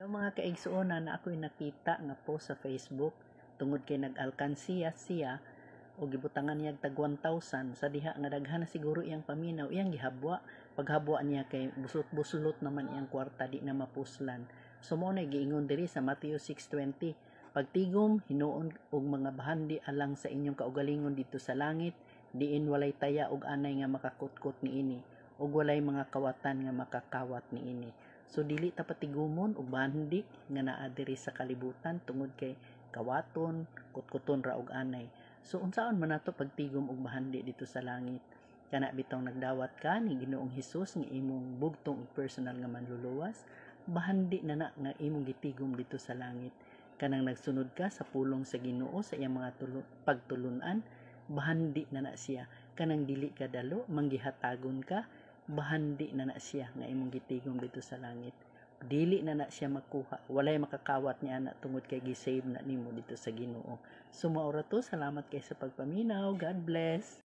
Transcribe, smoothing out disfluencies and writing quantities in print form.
Yung mga kaigsuona na ako'y nakita nga post sa Facebook tungod kay nag-alkansiya siya o gibutangan niya tag 1,000 sa diha nga daghan na siguro iyang paminaw, iyang gihabwa. Paghabwa niya kay buslot-buslot naman iyang kwarta, di na mapuslan. So mo na giingon diri sa Matthew 6:20, pagtigom hinuon og mga bahandi alang sa inyong kaugalingon dito sa langit, diin walay taya og anay nga makakutkot niini ug walay mga kawatan nga makakawat niini. So dili ta patigumon og bahandi nga naa diri sa kalibutan tungod kay kawaton, kutkuton ra og anay. So unsaon man nato pagtigom og bahandi dito sa langit? Kana bitaw nagdawat ka ni Ginoong Hesus nga imong bugtong ug personal nga manluluwas, bahandi na nga imong gitigom dito sa langit. Kanang nagsunod ka sa pulong sa Ginoo sa iyang mga pagtulunan, bahandi na siya. Kanang dili ka dalo, manggihatagon ka, bahandi na siya nga imong gitigom dito sa langit. Dili na siya makuha, walay makakawat niya na tungod kay gisave na nimo dito sa Ginoo. So maura to, salamat kay sa pagpaminaw. God bless.